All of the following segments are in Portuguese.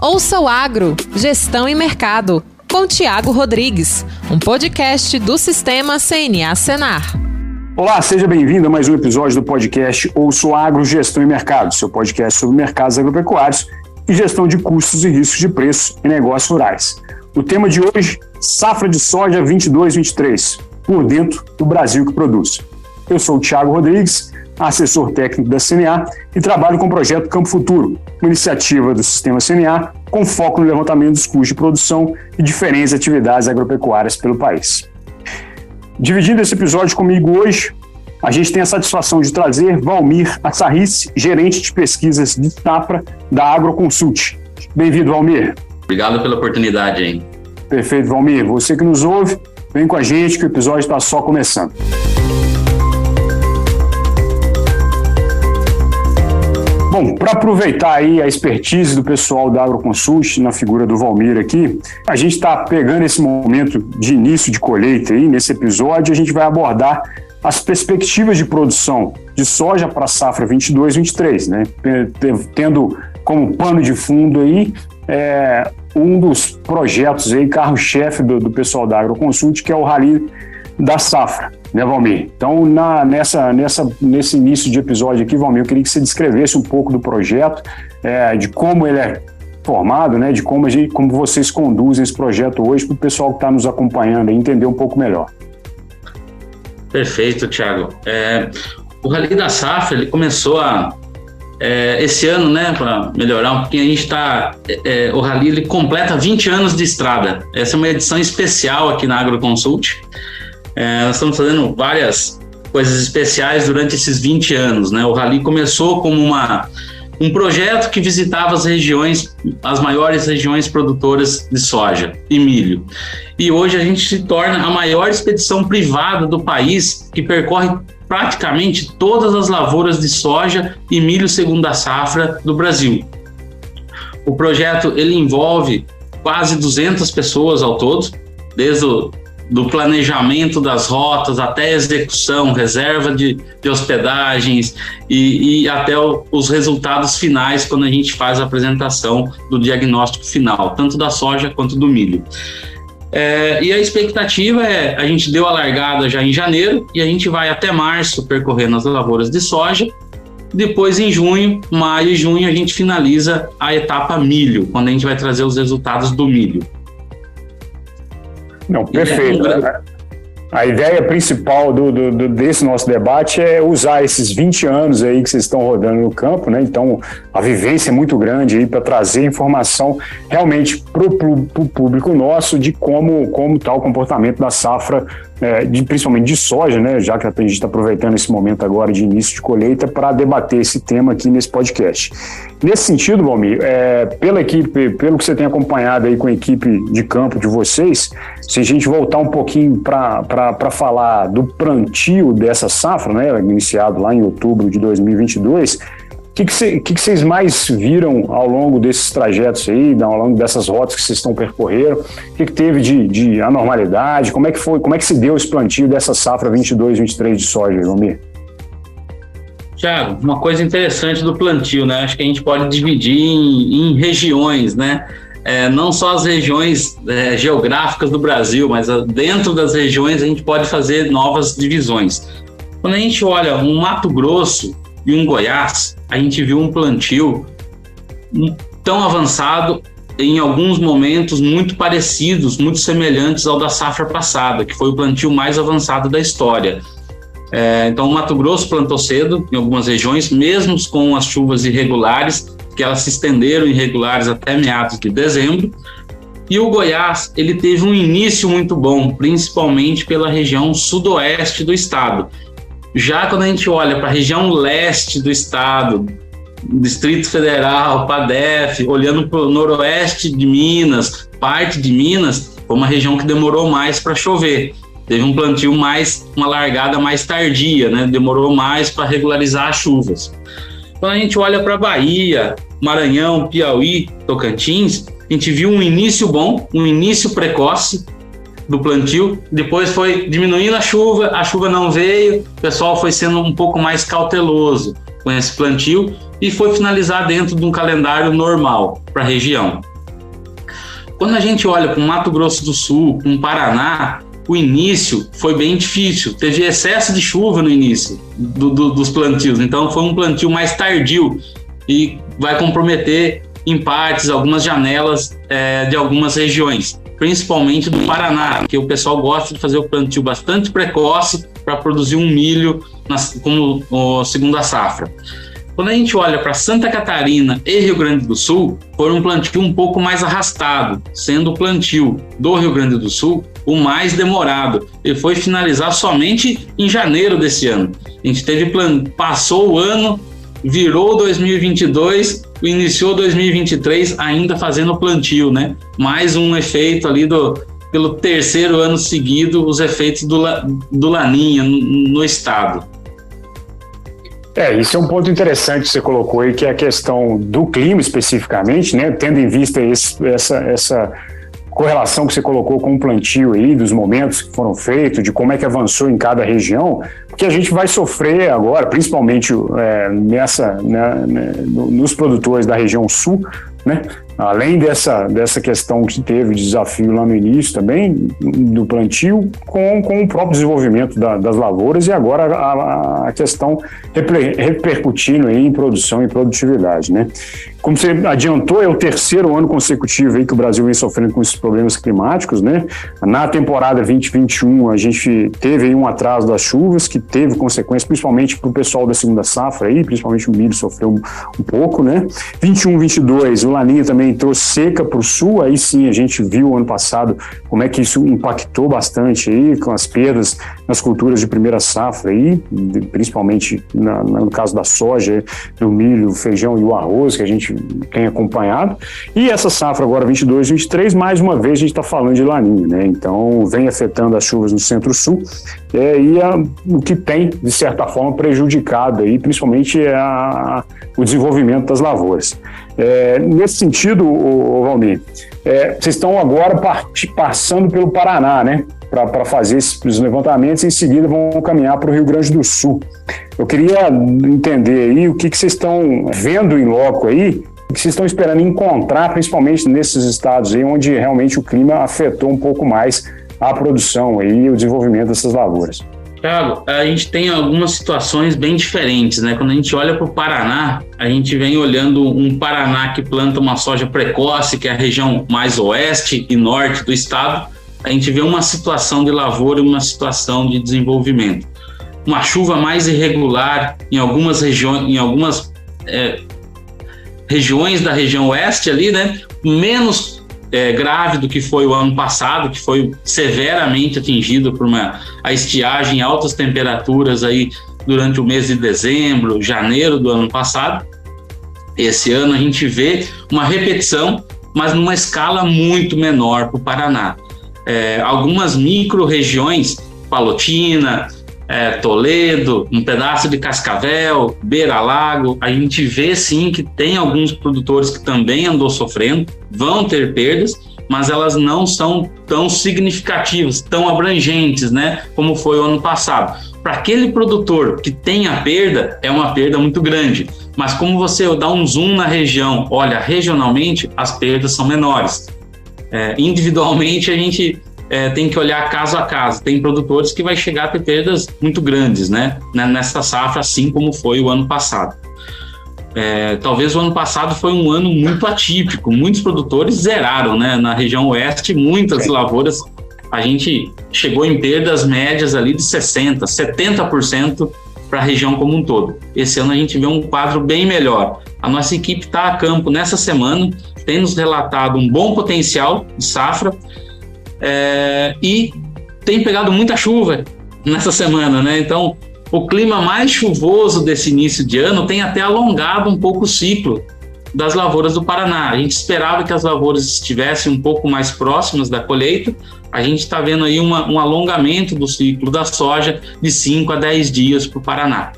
Ouça o Agro, Gestão e Mercado, com Tiago Rodrigues, um podcast do Sistema CNA Senar. Olá, seja bem-vindo a mais um episódio do podcast Ouça o Agro, Gestão e Mercado, seu podcast sobre mercados agropecuários e gestão de custos e riscos de preço em negócios rurais. O tema de hoje, safra de soja 22-23, por dentro do Brasil que produz. Eu sou o Tiago Rodrigues, assessor técnico da CNA e trabalho com o projeto Campo Futuro, uma iniciativa do Sistema CNA com foco no levantamento dos custos de produção e diferentes atividades agropecuárias pelo país. Dividindo esse episódio comigo hoje, a gente tem a satisfação de trazer Valmir Assarrice, gerente de pesquisas de safra da Agroconsult. Bem-vindo, Valmir. Obrigado pela oportunidade, hein? Perfeito, Valmir. Você que nos ouve, vem com a gente que o episódio está só começando. Bom, para aproveitar aí a expertise do pessoal da Agroconsult, na figura do Valmir aqui, a gente está pegando esse momento de início de colheita aí, nesse episódio, a gente vai abordar as perspectivas de produção de soja para a safra 22-23, né? Tendo como pano de fundo aí um dos projetos aí, carro-chefe do pessoal da Agroconsult, que é o Rally da Safra, né, Valmir? Então, nesse início de episódio aqui, Valmir, eu queria que você descrevesse um pouco do projeto, de como ele é formado, né, de como vocês conduzem esse projeto hoje, para o pessoal que está nos acompanhando aí entender um pouco melhor. Perfeito, Thiago. O Rally da Safra, ele começou esse ano, né, para melhorar um pouquinho, a gente está... o Rally, ele completa 20 anos de estrada. Essa é uma edição especial aqui na Agroconsult. Nós estamos fazendo várias coisas especiais durante esses 20 anos, né? O Rally começou como um projeto que visitava as maiores regiões produtoras de soja e milho. E hoje a gente se torna a maior expedição privada do país, que percorre praticamente todas as lavouras de soja e milho segunda safra do Brasil. O projeto ele envolve quase 200 pessoas ao todo, desde do planejamento das rotas até a execução, reserva de hospedagens e até os resultados finais quando a gente faz a apresentação do diagnóstico final, tanto da soja quanto do milho. E a expectativa a gente deu a largada já em janeiro e a gente vai até março percorrendo as lavouras de soja. Depois em maio e junho a gente finaliza a etapa milho, quando a gente vai trazer os resultados do milho. Não, perfeito. A ideia principal desse nosso debate é usar esses 20 anos aí que vocês estão rodando no campo, né? Então, a vivência é muito grande aí para trazer informação realmente para o público nosso de como está o comportamento da safra, principalmente de soja, né? Já que a gente está aproveitando esse momento agora de início de colheita para debater esse tema aqui nesse podcast. Nesse sentido, Valmir, pelo que você tem acompanhado aí com a equipe de campo de vocês, se a gente voltar um pouquinho para falar do plantio dessa safra, né, iniciado lá em outubro de 2022, o que vocês mais viram ao longo desses trajetos aí, ao longo dessas rotas que vocês estão percorrendo? O que teve de anormalidade? Como é que se deu esse plantio dessa safra 22-23 de soja, Valmir? Tiago, uma coisa interessante do plantio, né? Acho que a gente pode dividir em regiões, né? Não só as regiões geográficas do Brasil, mas dentro das regiões a gente pode fazer novas divisões. Quando a gente olha um Mato Grosso e um Goiás, a gente viu um plantio tão avançado, em alguns momentos muito parecidos, muito semelhantes ao da safra passada, que foi o plantio mais avançado da história. Então o Mato Grosso plantou cedo em algumas regiões, mesmo com as chuvas irregulares, que elas se estenderam irregulares até meados de dezembro. E o Goiás, ele teve um início muito bom, principalmente pela região sudoeste do estado. Já quando a gente olha para a região leste do estado, Distrito Federal, PADEF, olhando para o noroeste de Minas, parte de Minas, foi uma região que demorou mais para chover. Teve um plantio uma largada mais tardia, né? Demorou mais para regularizar as chuvas. Quando a gente olha para Bahia, Maranhão, Piauí, Tocantins, a gente viu um início bom, um início precoce do plantio, depois foi diminuindo a chuva não veio, o pessoal foi sendo um pouco mais cauteloso. com esse plantio e foi finalizar dentro de um calendário normal para a região. Quando a gente olha para o Mato Grosso do Sul, para o Paraná, o início foi bem difícil, teve excesso de chuva no início dos plantios, então foi um plantio mais tardio e vai comprometer em partes algumas janelas de algumas regiões, principalmente do Paraná, que o pessoal gosta de fazer o plantio bastante precoce para produzir um milho como segunda safra. Quando a gente olha para Santa Catarina e Rio Grande do Sul, foi um plantio um pouco mais arrastado, sendo o plantio do Rio Grande do Sul o mais demorado. Ele foi finalizar somente em janeiro desse ano. A gente passou o ano, virou 2022, iniciou 2023 ainda fazendo o plantio, né? Mais um efeito ali pelo terceiro ano seguido, os efeitos do Laninha no estado. Isso é um ponto interessante que você colocou aí, que é a questão do clima especificamente, né? Tendo em vista essa correlação que você colocou com o plantio aí, dos momentos que foram feitos, de como é que avançou em cada região, porque a gente vai sofrer agora, principalmente nos produtores da região sul, né? Além dessa questão que teve de desafio lá no início também, do plantio, com o próprio desenvolvimento das lavouras e agora a questão repercutindo aí em produção e produtividade, né? Como você adiantou, é o terceiro ano consecutivo aí que o Brasil vem sofrendo com esses problemas climáticos, né? Na temporada 2021, a gente teve aí um atraso das chuvas, que teve consequências, principalmente para o pessoal da segunda safra aí, principalmente o milho sofreu um pouco, né? 21, 22, o Laninha também trouxe seca para o sul, aí sim a gente viu ano passado como é que isso impactou bastante aí, com as perdas nas culturas de primeira safra aí, principalmente no caso da soja, do milho, o feijão e o arroz, que a gente tem acompanhado. E essa safra agora 22, 23, mais uma vez a gente está falando de Laninha, né? Então vem afetando as chuvas no centro-sul o que tem, de certa forma, prejudicado aí, principalmente o desenvolvimento das lavouras. Nesse sentido, Valmir, vocês estão agora passando pelo Paraná, né? Para fazer esses levantamentos e em seguida vão caminhar para o Rio Grande do Sul. Eu queria entender aí o que vocês estão vendo em loco aí, o que vocês estão esperando encontrar, principalmente nesses estados aí onde realmente o clima afetou um pouco mais a produção aí e o desenvolvimento dessas lavouras. Thiago, a gente tem algumas situações bem diferentes, né? Quando a gente olha para o Paraná, a gente vem olhando um Paraná que planta uma soja precoce, que é a região mais oeste e norte do estado. A gente vê uma situação de lavoura e uma situação de desenvolvimento. Uma chuva mais irregular em algumas regiões da região oeste ali, né? Menos grave do que foi o ano passado, que foi severamente atingido por a estiagem em altas temperaturas aí durante o mês de dezembro, janeiro do ano passado. Esse ano a gente vê uma repetição, mas numa escala muito menor para o Paraná. Algumas micro-regiões, Palotina, Toledo, um pedaço de Cascavel, Beira-Lago, a gente vê sim que tem alguns produtores que também andou sofrendo, vão ter perdas, mas elas não são tão significativas, tão abrangentes, né, como foi o ano passado. Para aquele produtor que tem a perda, é uma perda muito grande, mas como você dá um zoom na região, olha, regionalmente as perdas são menores. Individualmente a gente tem que olhar caso a caso. Tem produtores que vai chegar a ter perdas muito grandes, né? Nessa safra, assim como foi o ano passado. Talvez o ano passado foi um ano muito atípico. Muitos produtores zeraram, né? Na região oeste, muitas lavouras, a gente chegou em perdas médias ali de 60%, 70% para a região como um todo. Esse ano a gente vê um quadro bem melhor. A nossa equipe está a campo nessa semana, tem nos relatado um bom potencial de safra, e tem pegado muita chuva nessa semana, né? Então, o clima mais chuvoso desse início de ano tem até alongado um pouco o ciclo das lavouras do Paraná. A gente esperava que as lavouras estivessem um pouco mais próximas da colheita. A gente está vendo aí um alongamento do ciclo da soja de 5 a 10 dias para o Paraná.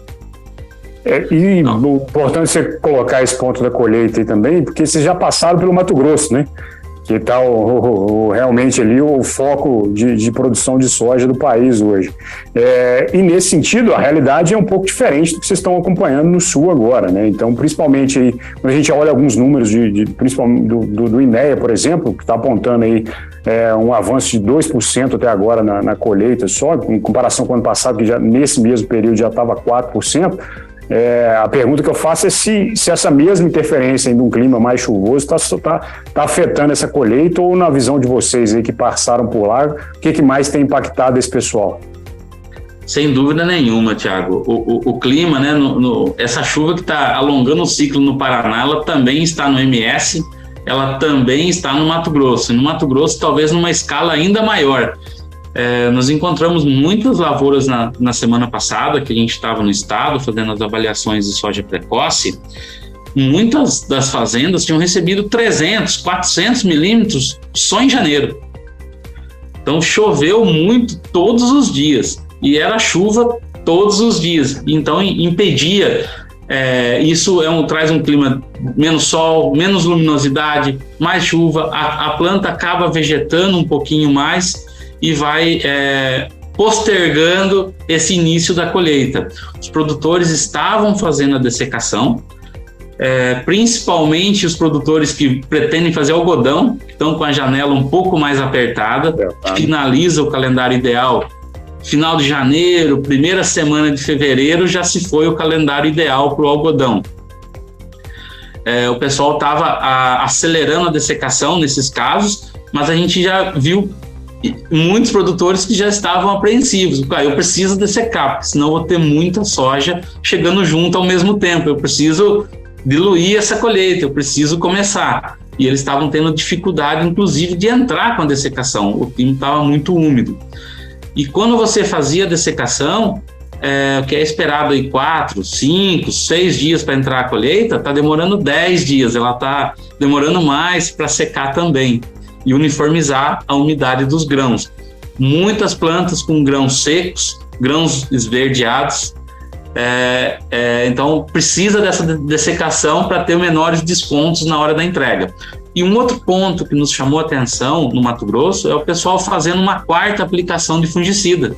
O importante é você colocar esse ponto da colheita aí também, porque vocês já passaram pelo Mato Grosso, né? que está realmente ali o foco de produção de soja do país hoje. E nesse sentido, a realidade é um pouco diferente do que vocês estão acompanhando no Sul agora, né? Então, principalmente aí, quando a gente olha alguns números principalmente do IMEA, por exemplo, que está apontando aí um avanço de 2% até agora na colheita só, em comparação com o ano passado, que já nesse mesmo período já estava 4%. A pergunta que eu faço é se essa mesma interferência de um clima mais chuvoso está afetando essa colheita, ou na visão de vocês aí que passaram por lá, o que mais tem impactado esse pessoal? Sem dúvida nenhuma, Thiago. O clima, né, essa chuva que está alongando o ciclo no Paraná, ela também está no MS, ela também está no Mato Grosso. E no Mato Grosso, talvez numa escala ainda maior. Nós encontramos muitas lavouras na semana passada, que a gente estava no estado fazendo as avaliações de soja precoce. Muitas das fazendas tinham recebido 300, 400 milímetros só em janeiro. Então choveu muito todos os dias, e era chuva todos os dias, então impedia. Isso traz um clima, menos sol, menos luminosidade, mais chuva, a planta acaba vegetando um pouquinho mais e vai postergando esse início da colheita. Os produtores estavam fazendo a dessecação, principalmente os produtores que pretendem fazer algodão, que estão com a janela um pouco mais apertada, finaliza o calendário ideal. Final de janeiro, primeira semana de fevereiro, já se foi o calendário ideal para o algodão. O pessoal estava acelerando a dessecação nesses casos, mas a gente já viu muitos produtores que já estavam apreensivos. Eu preciso dessecar, porque senão eu vou ter muita soja chegando junto ao mesmo tempo. Eu preciso diluir essa colheita, eu preciso começar. E eles estavam tendo dificuldade, inclusive, de entrar com a dessecação. O clima estava muito úmido. E quando você fazia a dessecação, o que é esperado aí 4, 5, 6 dias para entrar a colheita, está demorando 10 dias. Ela está demorando mais para secar também e uniformizar a umidade dos grãos. Muitas plantas com grãos secos, grãos esverdeados, então precisa dessa dessecação para ter menores descontos na hora da entrega. E um outro ponto que nos chamou a atenção no Mato Grosso é o pessoal fazendo uma quarta aplicação de fungicida.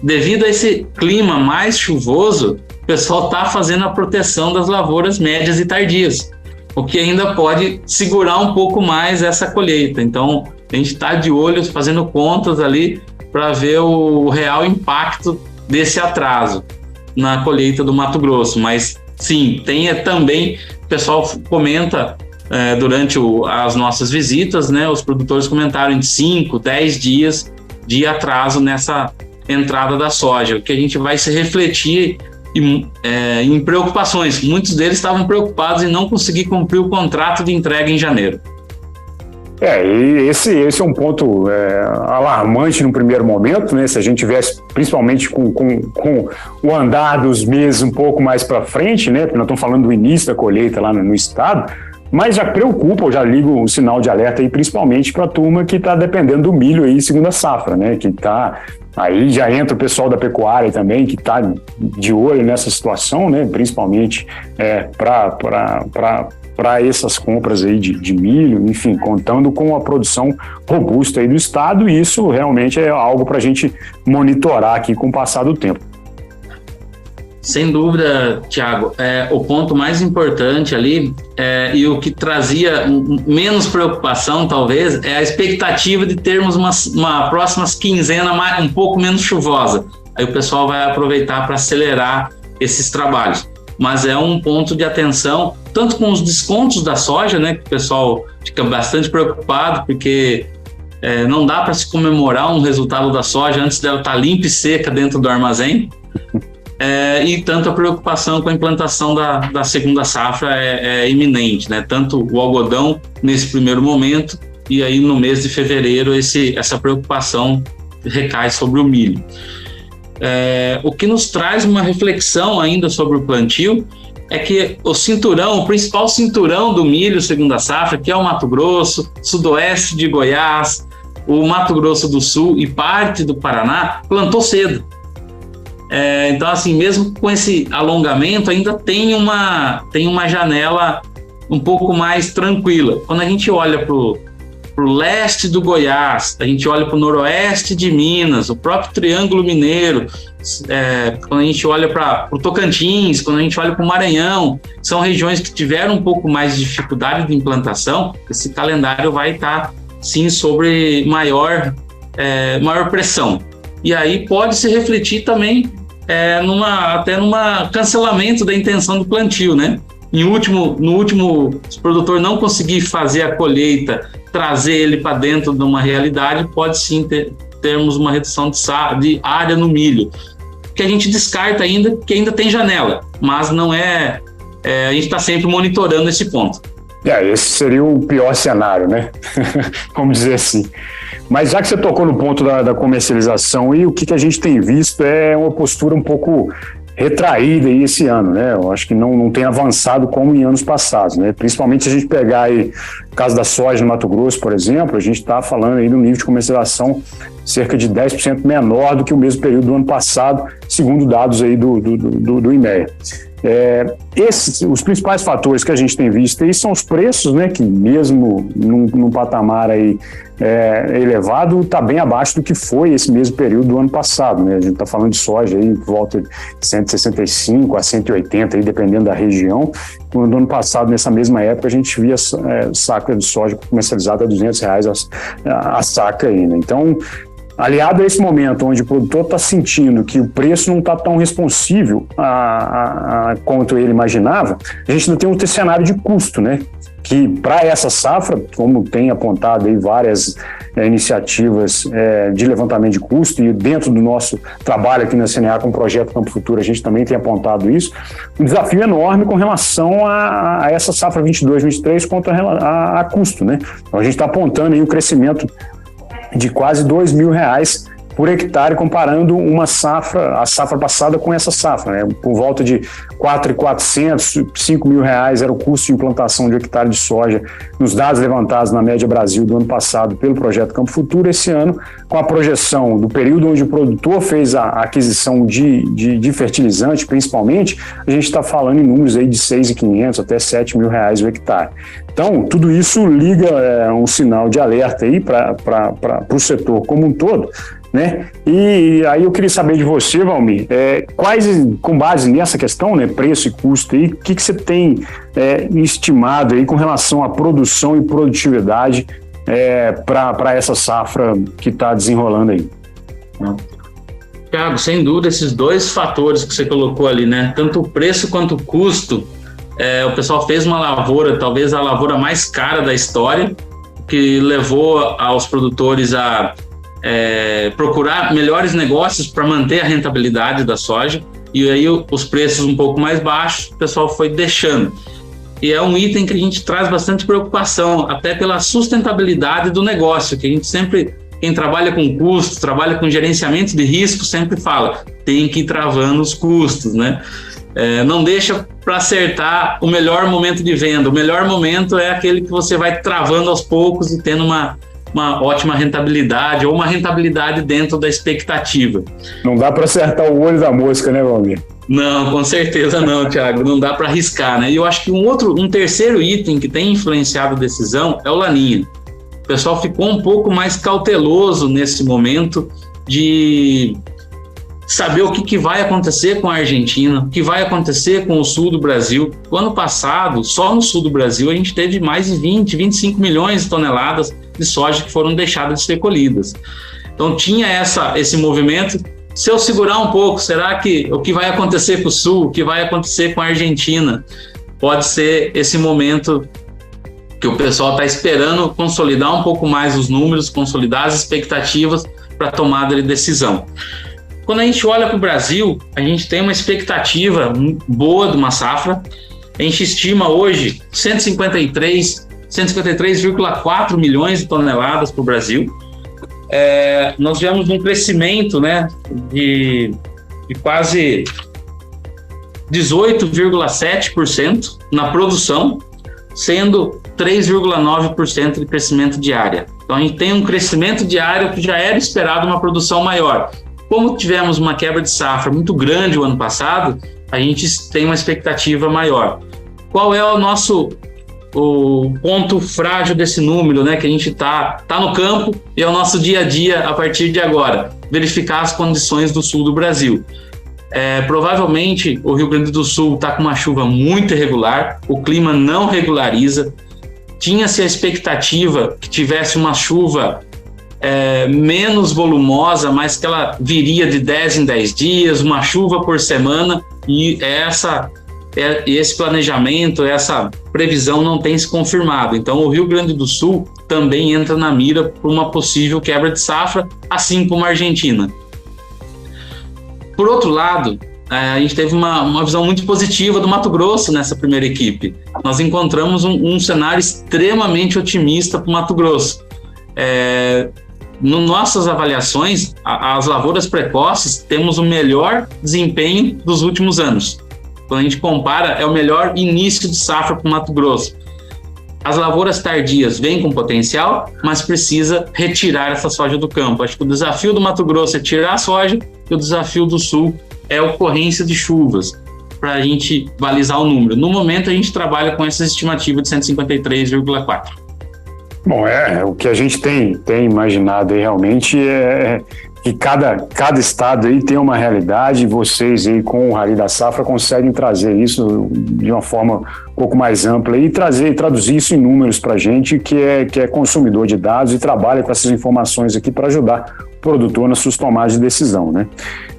Devido a esse clima mais chuvoso, o pessoal está fazendo a proteção das lavouras médias e tardias, o que ainda pode segurar um pouco mais essa colheita. Então, a gente está de olho, fazendo contas ali para ver o real impacto desse atraso na colheita do Mato Grosso. Mas, sim, tem também, o pessoal comenta durante as nossas visitas, né, os produtores comentaram em 5, 10 dias de atraso nessa entrada da soja, o que a gente vai se refletir em preocupações. Muitos deles estavam preocupados em não conseguir cumprir o contrato de entrega em janeiro. E esse é um ponto alarmante no primeiro momento, né? Se a gente tivesse, principalmente com o andar dos meses um pouco mais para frente, né? Porque nós estamos falando do início da colheita lá no estado, mas já preocupa, eu já ligo o sinal de alerta aí, principalmente para a turma que está dependendo do milho aí, segunda safra, né? Que está... Aí já entra o pessoal da pecuária também, que está de olho nessa situação, né? Principalmente para essas compras aí de milho, enfim, contando com a produção robusta aí do estado, e isso realmente é algo para a gente monitorar aqui com o passar do tempo. Sem dúvida, Thiago, o ponto mais importante ali e o que trazia menos preocupação, talvez, é a expectativa de termos uma próxima quinzena um pouco menos chuvosa. Aí o pessoal vai aproveitar para acelerar esses trabalhos. Mas é um ponto de atenção, tanto com os descontos da soja, né, que o pessoal fica bastante preocupado, porque não dá para se comemorar um resultado da soja antes dela estar limpa e seca dentro do armazém. E tanto a preocupação com a implantação da segunda safra é iminente, né? Tanto o algodão nesse primeiro momento, e aí no mês de fevereiro essa preocupação recai sobre o milho. O que nos traz uma reflexão ainda sobre o plantio é que o principal cinturão do milho segunda safra, que é o Mato Grosso, sudoeste de Goiás, o Mato Grosso do Sul e parte do Paraná, plantou cedo. Então, assim, mesmo com esse alongamento, ainda tem uma janela um pouco mais tranquila. Quando a gente olha para para o leste do Goiás, a gente olha para o noroeste de Minas, o próprio Triângulo Mineiro, quando a gente olha para o Tocantins, quando a gente olha para o Maranhão, são regiões que tiveram um pouco mais de dificuldade de implantação, esse calendário vai estar, sim, sobre maior pressão. E aí pode se refletir também até numa cancelamento da intenção do plantio, né? No último, se o produtor não conseguir fazer a colheita, trazer ele para dentro de uma realidade, pode sim termos uma redução de área no milho, que a gente descarta ainda, que ainda tem janela, mas não a gente está sempre monitorando esse ponto. Esse seria o pior cenário, né? Vamos dizer assim. Mas já que você tocou no ponto da comercialização, e o que a gente tem visto é uma postura um pouco retraída aí esse ano, né? Eu acho que não tem avançado como em anos passados, né? Principalmente se a gente pegar aí o caso da soja no Mato Grosso, por exemplo, a gente está falando aí de um nível de comercialização cerca de 10% menor do que o mesmo período do ano passado, segundo dados aí do IMEA. Os principais fatores que a gente tem visto aí são os preços, né, que mesmo num patamar aí, elevado, está bem abaixo do que foi esse mesmo período do ano passado, né? A gente está falando de soja aí por volta de 165 a 180, aí, dependendo da região. No ano passado, nessa mesma época, a gente via saca de soja comercializada a R$200 a saca aí, né? Então, aliado a esse momento onde o produtor está sentindo que o preço não está tão responsível quanto ele imaginava, a gente ainda tem um cenário de custo, né? Que para essa safra, como tem apontado aí várias iniciativas de levantamento de custo, e dentro do nosso trabalho aqui na CNA com o projeto Campo Futuro, a gente também tem apontado isso, um desafio enorme com relação a essa safra 22-23 quanto a custo, né? Então a gente está apontando aí um crescimento de quase R$2.000 por hectare, comparando a safra passada com essa safra, né? Por volta de R$4.400, R$5.000 era o custo de implantação de hectare de soja nos dados levantados na média Brasil do ano passado pelo projeto Campo Futuro. Esse ano, com a projeção do período onde o produtor fez a aquisição de fertilizante, principalmente, a gente está falando em números aí de R$6.500 até R$7.000 o hectare. Então, tudo isso liga um sinal de alerta aí para o setor como um todo, né? E aí eu queria saber de você, Valmir, com base nessa questão, né, preço e custo, aí, o que você tem estimado aí com relação à produção e produtividade para essa safra que está desenrolando aí? Thiago, sem dúvida, esses dois fatores que você colocou ali, né, tanto o preço quanto o custo, o pessoal fez uma lavoura, talvez a lavoura mais cara da história, que levou aos produtores a procurar melhores negócios para manter a rentabilidade da soja, e aí os preços um pouco mais baixos, o pessoal foi deixando. E é um item que a gente traz bastante preocupação, até pela sustentabilidade do negócio, que a gente sempre, quem trabalha com custos, trabalha com gerenciamento de risco, sempre fala, tem que ir travando os custos, né? Não deixa para acertar o melhor momento de venda. O melhor momento é aquele que você vai travando aos poucos e tendo uma ótima rentabilidade, ou uma rentabilidade dentro da expectativa. Não dá para acertar o olho da mosca, né, Valmir? Não, com certeza não, Thiago. Não dá para arriscar, né? E eu acho que um terceiro item que tem influenciado a decisão é o Laninha. O pessoal ficou um pouco mais cauteloso nesse momento de saber o que vai acontecer com a Argentina, o que vai acontecer com o sul do Brasil. O ano passado, só no sul do Brasil, a gente teve mais de 25 milhões de toneladas de soja que foram deixadas de ser colhidas. Então tinha esse movimento. Se eu segurar um pouco, será que o que vai acontecer com o sul, o que vai acontecer com a Argentina? Pode ser esse momento que o pessoal está esperando consolidar um pouco mais os números, consolidar as expectativas para a tomada de decisão. Quando a gente olha para o Brasil, a gente tem uma expectativa boa de uma safra. A gente estima hoje 153,4 milhões de toneladas para o Brasil. Nós tivemos um crescimento, né, de quase 18,7% na produção, sendo 3,9% de crescimento de área. Então a gente tem um crescimento de área que já era esperado uma produção maior. Como tivemos uma quebra de safra muito grande o ano passado, a gente tem uma expectativa maior. Qual é o nosso o ponto frágil desse número, né? Que a gente tá no campo e é o nosso dia a dia a partir de agora. Verificar as condições do sul do Brasil. Provavelmente o Rio Grande do Sul está com uma chuva muito irregular, o clima não regulariza. Tinha-se a expectativa que tivesse uma chuva menos volumosa, mas que ela viria de 10 em 10 dias, uma chuva por semana, e esse planejamento, essa previsão não tem se confirmado. Então o Rio Grande do Sul também entra na mira por uma possível quebra de safra, assim como a Argentina. Por outro lado, a gente teve uma visão muito positiva do Mato Grosso nessa primeira equipe. Nós encontramos um cenário extremamente otimista para o Mato Grosso. Nas nossas avaliações, as lavouras precoces temos o melhor desempenho dos últimos anos. Quando a gente compara, é o melhor início de safra para o Mato Grosso. As lavouras tardias vêm com potencial, mas precisa retirar essa soja do campo. Acho que o desafio do Mato Grosso é tirar a soja e o desafio do Sul é a ocorrência de chuvas, para a gente balizar o número. No momento, a gente trabalha com essa estimativa de 153,4. Bom, o que a gente tem imaginado aí realmente é que cada estado aí tem uma realidade, e vocês aí com o Rally da Safra conseguem trazer isso de uma forma um pouco mais ampla e traduzir isso em números para a gente que é consumidor de dados e trabalha com essas informações aqui para ajudar o produtor nas suas tomadas de decisão, né?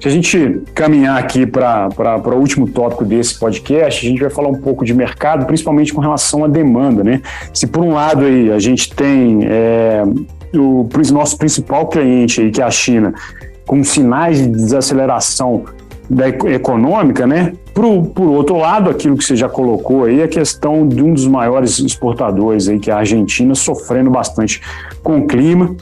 Se a gente caminhar aqui para o último tópico desse podcast, a gente vai falar um pouco de mercado, principalmente com relação à demanda, né? Se por um lado aí a gente tem o nosso principal cliente aí, que é a China, com sinais de desaceleração econômica, né? Por outro lado, aquilo que você já colocou aí, a questão de um dos maiores exportadores aí, que é a Argentina, sofrendo bastante com o clima,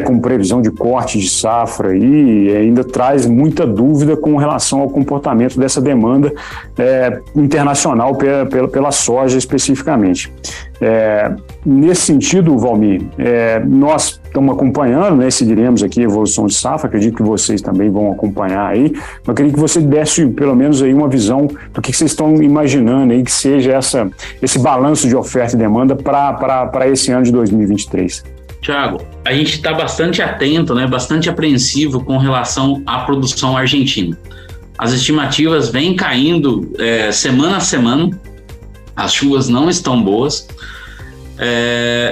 com previsão de corte de safra e ainda traz muita dúvida com relação ao comportamento dessa demanda internacional pela soja especificamente. Nesse sentido, Valmir, nós estamos acompanhando, né, seguiremos aqui a evolução de safra, acredito que vocês também vão acompanhar aí, mas eu queria que você desse pelo menos aí uma visão do que vocês estão imaginando aí que seja esse balanço de oferta e demanda para esse ano de 2023. Tiago, a gente está bastante atento, né, bastante apreensivo com relação à produção argentina. As estimativas vêm caindo semana a semana, as chuvas não estão boas.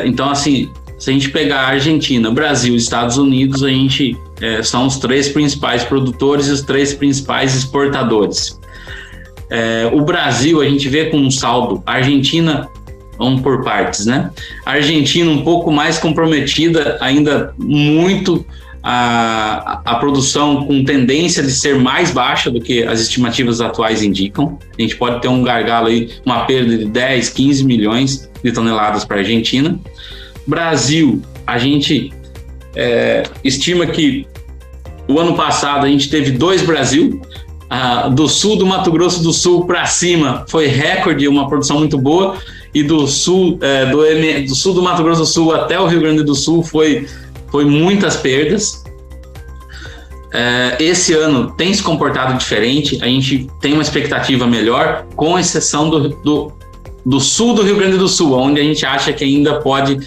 Então, assim, se a gente pegar a Argentina, Brasil e Estados Unidos, a gente são os 3 principais produtores e os 3 principais exportadores. O Brasil, a gente vê com um saldo, a Argentina, vamos por partes, né? A Argentina um pouco mais comprometida, ainda muito a produção com tendência de ser mais baixa do que as estimativas atuais indicam. A gente pode ter um gargalo aí, uma perda de 10, 15 milhões de toneladas para a Argentina. Brasil, a gente estima que o ano passado a gente teve 2 Brasil, do sul do Mato Grosso do Sul para cima foi recorde, uma produção muito boa, e do sul do Mato Grosso do Sul até o Rio Grande do Sul foi muitas perdas. Esse ano tem se comportado diferente, a gente tem uma expectativa melhor, com exceção do sul do Rio Grande do Sul, onde a gente acha que ainda pode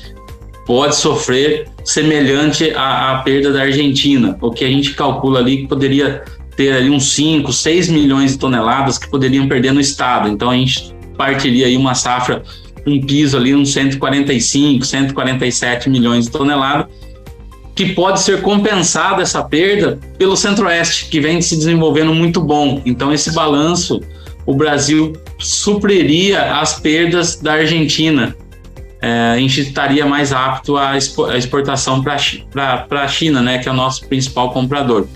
sofrer semelhante à perda da Argentina, o que a gente calcula ali que poderia ter ali uns 5, 6 milhões de toneladas que poderiam perder no estado. Então a gente partiria aí uma safra, um piso ali, uns 145, 147 milhões de toneladas, que pode ser compensada essa perda pelo Centro-Oeste, que vem se desenvolvendo muito bom. Então esse balanço, o Brasil supriria as perdas da Argentina. A gente estaria mais apto à exportação para a China, né, que é o nosso principal comprador.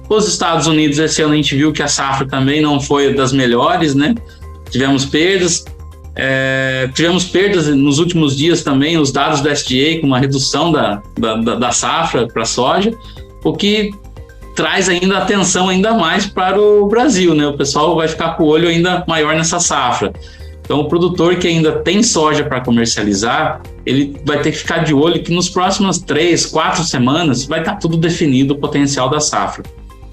Os Estados Unidos, esse ano a gente viu que a safra também não foi das melhores, né? Tivemos perdas nos últimos dias também, os dados do SDA com uma redução da safra para a soja, o que traz ainda atenção ainda mais para o Brasil, né? O pessoal vai ficar com o olho ainda maior nessa safra. Então, o produtor que ainda tem soja para comercializar, ele vai ter que ficar de olho que nos próximas 3, 4 semanas vai estar tudo definido o potencial da safra.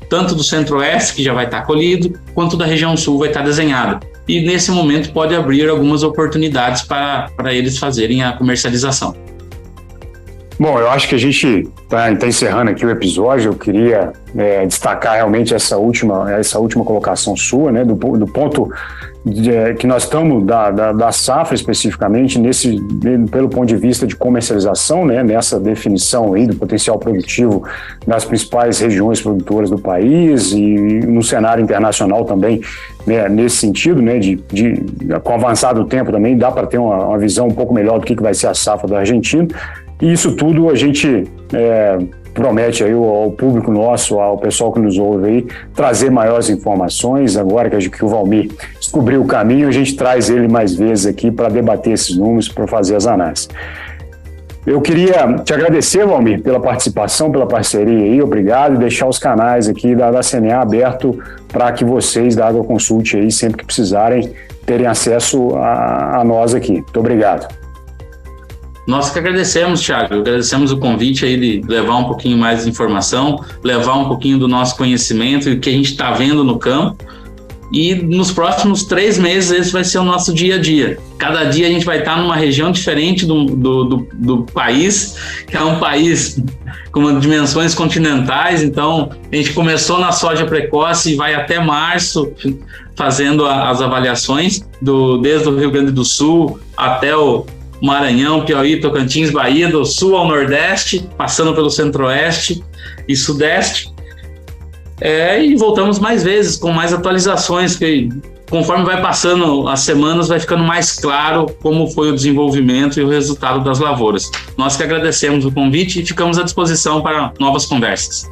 Tanto do Centro-Oeste, que já vai estar colhido, quanto da região Sul vai estar desenhada. e nesse momento pode abrir algumas oportunidades para eles fazerem a comercialização. Bom, eu acho que a gente está encerrando aqui o episódio. Eu queria destacar realmente essa última colocação sua, né, do ponto que nós estamos da safra especificamente, pelo ponto de vista de comercialização, né, nessa definição aí do potencial produtivo das principais regiões produtoras do país e no cenário internacional também, né, nesse sentido, né, com o avançar do tempo também dá para ter uma visão um pouco melhor do que vai ser a safra da Argentina. E isso tudo a gente promete aí ao público nosso, ao pessoal que nos ouve aí, trazer maiores informações. Agora que o Valmir descobriu o caminho, a gente traz ele mais vezes aqui para debater esses números, para fazer as análises. Eu queria te agradecer, Valmir, pela participação, pela parceria aí, obrigado, e deixar os canais aqui da CNA aberto para que vocês da AgroConsult aí, sempre que precisarem, terem acesso a nós aqui. Muito obrigado. Nós que agradecemos, Thiago, agradecemos o convite aí de levar um pouquinho mais de informação, levar um pouquinho do nosso conhecimento e o que a gente está vendo no campo. E nos próximos 3 meses esse vai ser o nosso dia a dia. Cada dia a gente vai estar numa região diferente do país, que é um país com dimensões continentais. Então a gente começou na soja precoce e vai até março fazendo as avaliações, desde o Rio Grande do Sul até o Maranhão, Piauí, Tocantins, Bahia, do sul ao nordeste, passando pelo centro-oeste e sudeste. E voltamos mais vezes, com mais atualizações, que conforme vai passando as semanas, vai ficando mais claro como foi o desenvolvimento e o resultado das lavouras. Nós que agradecemos o convite e ficamos à disposição para novas conversas.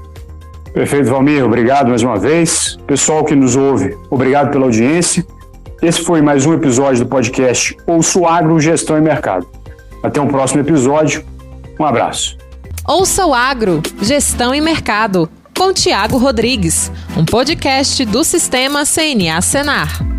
Perfeito, Valmir. Obrigado mais uma vez. Pessoal que nos ouve, obrigado pela audiência. Esse foi mais um episódio do podcast Ouça o Agro, Gestão e Mercado. Até um próximo episódio. Um abraço. Ouça o Agro, Gestão e Mercado, com Tiago Rodrigues, um podcast do Sistema CNA Senar.